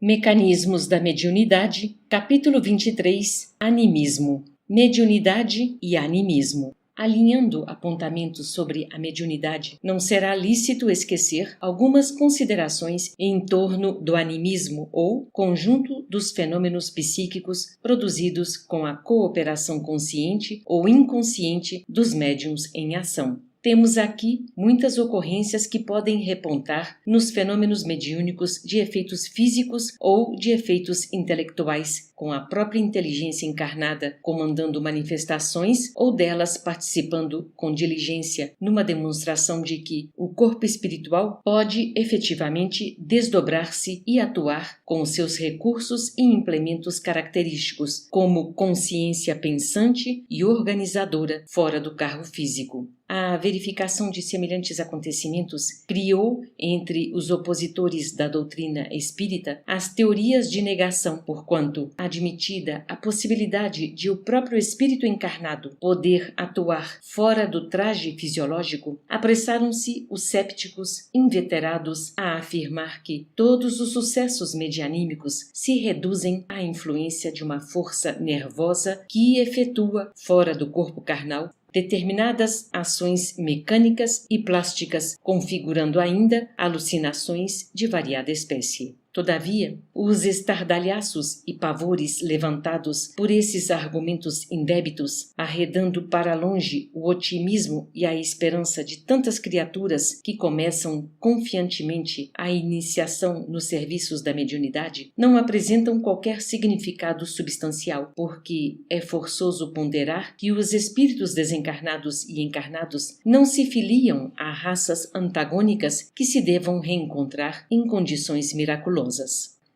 Mecanismos da mediunidade, capítulo 23, Animismo, mediunidade e animismo. Alinhando apontamentos sobre a mediunidade, não será lícito esquecer algumas considerações em torno do animismo ou conjunto dos fenômenos psíquicos produzidos com a cooperação consciente ou inconsciente dos médiuns em ação. Temos aqui muitas ocorrências que podem repontar nos fenômenos mediúnicos de efeitos físicos ou de efeitos intelectuais, com a própria inteligência encarnada comandando manifestações ou delas participando com diligência numa demonstração de que o corpo espiritual pode efetivamente desdobrar-se e atuar com os seus recursos e implementos característicos, como consciência pensante e organizadora fora do carro físico. A verificação de semelhantes acontecimentos criou, entre os opositores da doutrina espírita, as teorias de negação, porquanto, admitida a possibilidade de o próprio espírito encarnado poder atuar fora do traje fisiológico, apressaram-se os sépticos inveterados a afirmar que todos os sucessos medianímicos se reduzem à influência de uma força nervosa que efetua, fora do corpo carnal, determinadas ações mecânicas e plásticas, configurando ainda alucinações de variada espécie. Todavia, os estardalhaços e pavores levantados por esses argumentos indébitos, arredando para longe o otimismo e a esperança de tantas criaturas que começam confiantemente a iniciação nos serviços da mediunidade, não apresentam qualquer significado substancial, porque é forçoso ponderar que os espíritos desencarnados e encarnados não se filiam a raças antagônicas que se devam reencontrar em condições miraculosas.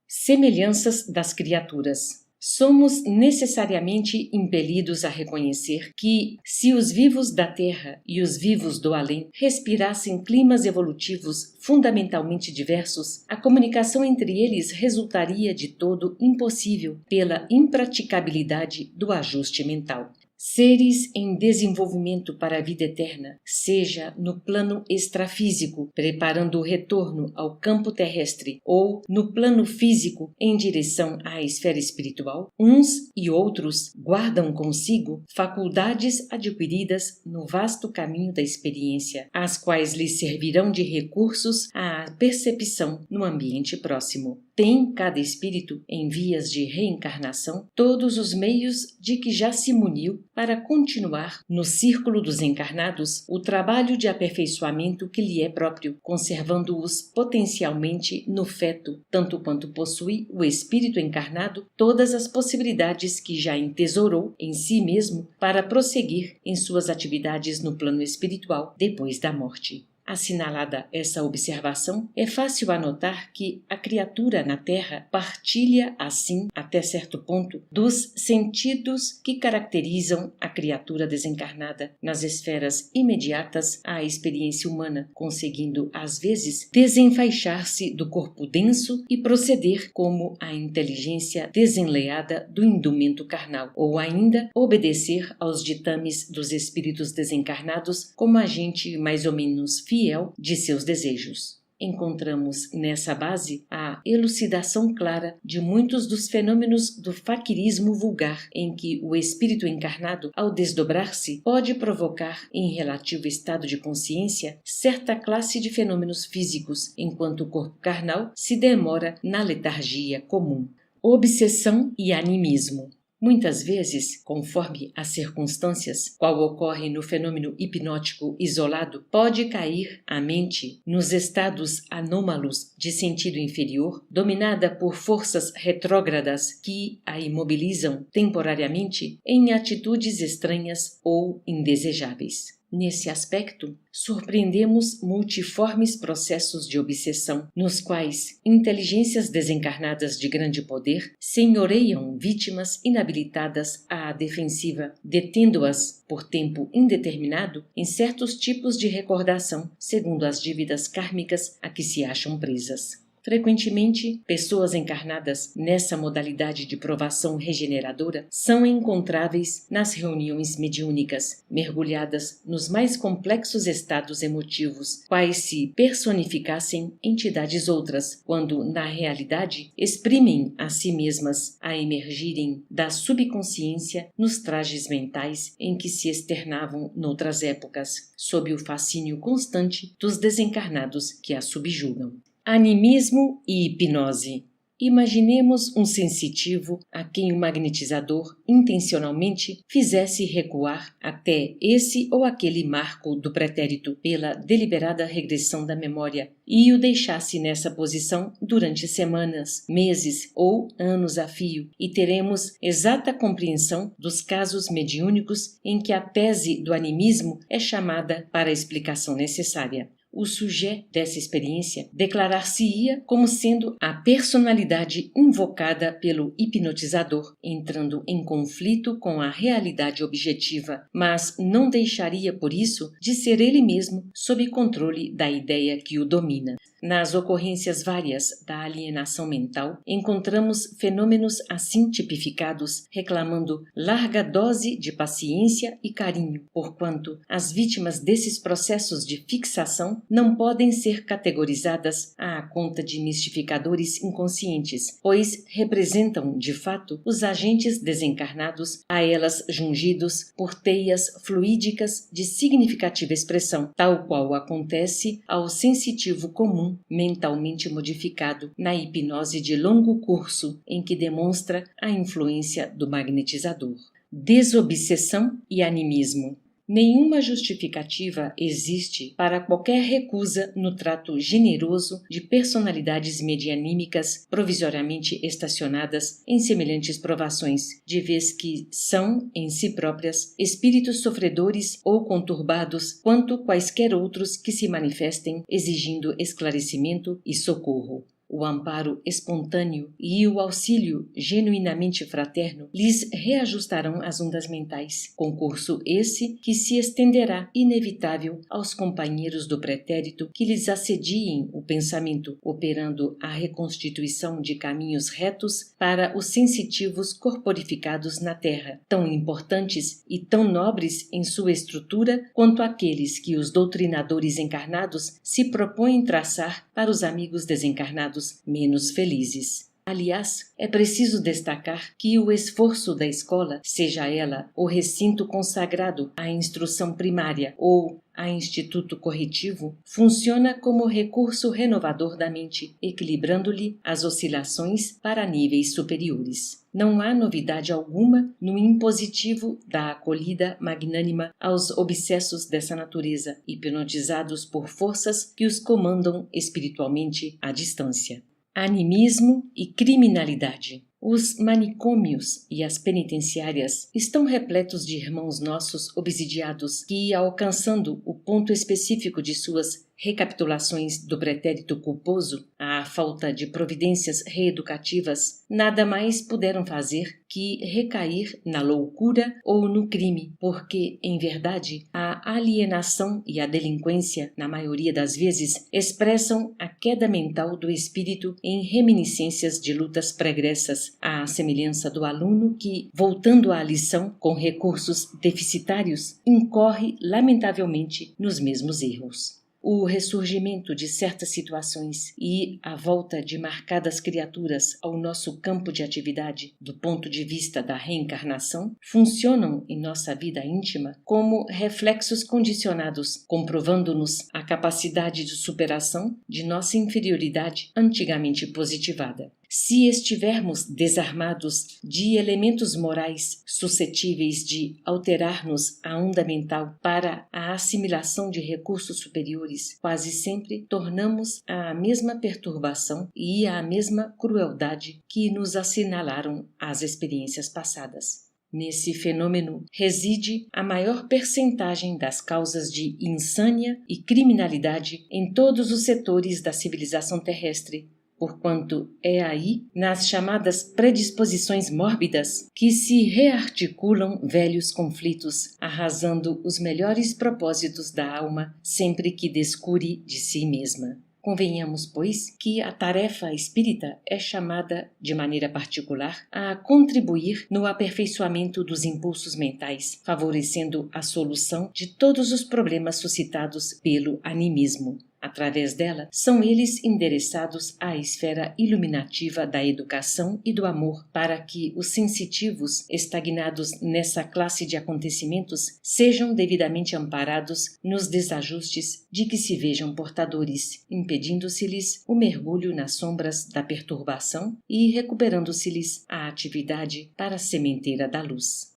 Semelhanças das criaturas. Somos necessariamente impelidos a reconhecer que, se os vivos da Terra e os vivos do além respirassem climas evolutivos fundamentalmente diversos, a comunicação entre eles resultaria de todo impossível pela impraticabilidade do ajuste mental. Seres em desenvolvimento para a vida eterna, seja no plano extrafísico, preparando o retorno ao campo terrestre, ou no plano físico, em direção à esfera espiritual, uns e outros guardam consigo faculdades adquiridas no vasto caminho da experiência, as quais lhes servirão de recursos à percepção no ambiente próximo. Tem cada espírito, em vias de reencarnação, todos os meios de que já se muniu para continuar, no círculo dos encarnados, o trabalho de aperfeiçoamento que lhe é próprio, conservando-os potencialmente no feto, tanto quanto possui o espírito encarnado todas as possibilidades que já entesourou em si mesmo para prosseguir em suas atividades no plano espiritual depois da morte. Assinalada essa observação, é fácil anotar que a criatura na Terra partilha, assim, até certo ponto, dos sentidos que caracterizam a criatura desencarnada nas esferas imediatas à experiência humana, conseguindo, às vezes, desenfaixar-se do corpo denso e proceder como a inteligência desenleada do indumento carnal, ou ainda obedecer aos ditames dos espíritos desencarnados como agente mais ou menos fiel de seus desejos. Encontramos nessa base a elucidação clara de muitos dos fenômenos do faquirismo vulgar, em que o espírito encarnado, ao desdobrar-se, pode provocar, em relativo estado de consciência, certa classe de fenômenos físicos, enquanto o corpo carnal se demora na letargia comum. Obsessão e animismo. Muitas vezes, conforme as circunstâncias, qual ocorre no fenômeno hipnótico isolado, pode cair a mente nos estados anômalos de sentido inferior, dominada por forças retrógradas que a imobilizam temporariamente em atitudes estranhas ou indesejáveis. Nesse aspecto, surpreendemos multiformes processos de obsessão, nos quais inteligências desencarnadas de grande poder senhoreiam vítimas inabilitadas à defensiva, detendo-as por tempo indeterminado em certos tipos de recordação, segundo as dívidas kármicas a que se acham presas. Frequentemente, pessoas encarnadas nessa modalidade de provação regeneradora são encontráveis nas reuniões mediúnicas, mergulhadas nos mais complexos estados emotivos, quais se personificassem entidades outras, quando, na realidade, exprimem a si mesmas a emergirem da subconsciência nos trajes mentais em que se externavam noutras épocas, sob o fascínio constante dos desencarnados que a subjugam. Animismo e hipnose. Imaginemos um sensitivo a quem o magnetizador intencionalmente fizesse recuar até esse ou aquele marco do pretérito pela deliberada regressão da memória e o deixasse nessa posição durante semanas, meses ou anos a fio, e teremos exata compreensão dos casos mediúnicos em que a tese do animismo é chamada para a explicação necessária. O sujeito dessa experiência declarar-se-ia como sendo a personalidade invocada pelo hipnotizador, entrando em conflito com a realidade objetiva, mas não deixaria por isso de ser ele mesmo sob controle da ideia que o domina. Nas ocorrências várias da alienação mental, encontramos fenômenos assim tipificados, reclamando larga dose de paciência e carinho, porquanto as vítimas desses processos de fixação não podem ser categorizadas à conta de mistificadores inconscientes, pois representam, de fato, os agentes desencarnados a elas jungidos por teias fluídicas de significativa expressão, tal qual acontece ao sensitivo comum mentalmente modificado na hipnose de longo curso em que demonstra a influência do magnetizador. Desobsessão e animismo. Nenhuma justificativa existe para qualquer recusa no trato generoso de personalidades medianímicas provisoriamente estacionadas em semelhantes provações, de vez que são, em si próprias, espíritos sofredores ou conturbados quanto quaisquer outros que se manifestem exigindo esclarecimento e socorro. O amparo espontâneo e o auxílio genuinamente fraterno lhes reajustarão as ondas mentais, concurso esse que se estenderá inevitável aos companheiros do pretérito que lhes assediem o pensamento, operando a reconstituição de caminhos retos para os sensitivos corporificados na terra, tão importantes e tão nobres em sua estrutura quanto aqueles que os doutrinadores encarnados se propõem traçar para os amigos desencarnados menos felizes. Aliás, é preciso destacar que o esforço da escola, seja ela o recinto consagrado à instrução primária ou a instituto corretivo, funciona como recurso renovador da mente, equilibrando-lhe as oscilações para níveis superiores. Não há novidade alguma no impositivo da acolhida magnânima aos obsessos dessa natureza, hipnotizados por forças que os comandam espiritualmente à distância. Animismo e criminalidade. Os manicômios e as penitenciárias estão repletos de irmãos nossos obsidiados que, alcançando o ponto específico de suas recapitulações do pretérito culposo, à falta de providências reeducativas, nada mais puderam fazer que recair na loucura ou no crime, porque, em verdade, a alienação e a delinquência, na maioria das vezes, expressam a queda mental do espírito em reminiscências de lutas pregressas, à semelhança do aluno que, voltando à lição com recursos deficitários, incorre lamentavelmente nos mesmos erros. O ressurgimento de certas situações e a volta de marcadas criaturas ao nosso campo de atividade do ponto de vista da reencarnação funcionam em nossa vida íntima como reflexos condicionados, comprovando-nos a capacidade de superação de nossa inferioridade antigamente positivada. Se estivermos desarmados de elementos morais suscetíveis de alterar-nos a onda mental para a assimilação de recursos superiores, quase sempre tornamos à mesma perturbação e à mesma crueldade que nos assinalaram as experiências passadas. Nesse fenômeno reside a maior percentagem das causas de insânia e criminalidade em todos os setores da civilização terrestre, porquanto é aí, nas chamadas predisposições mórbidas, que se rearticulam velhos conflitos, arrasando os melhores propósitos da alma sempre que descure de si mesma. Convenhamos, pois, que a tarefa espírita é chamada, de maneira particular, a contribuir no aperfeiçoamento dos impulsos mentais, favorecendo a solução de todos os problemas suscitados pelo animismo. Através dela, são eles endereçados à esfera iluminativa da educação e do amor, para que os sensitivos, estagnados nessa classe de acontecimentos, sejam devidamente amparados nos desajustes de que se vejam portadores, impedindo-se-lhes o mergulho nas sombras da perturbação e recuperando-se-lhes a atividade para a sementeira da luz.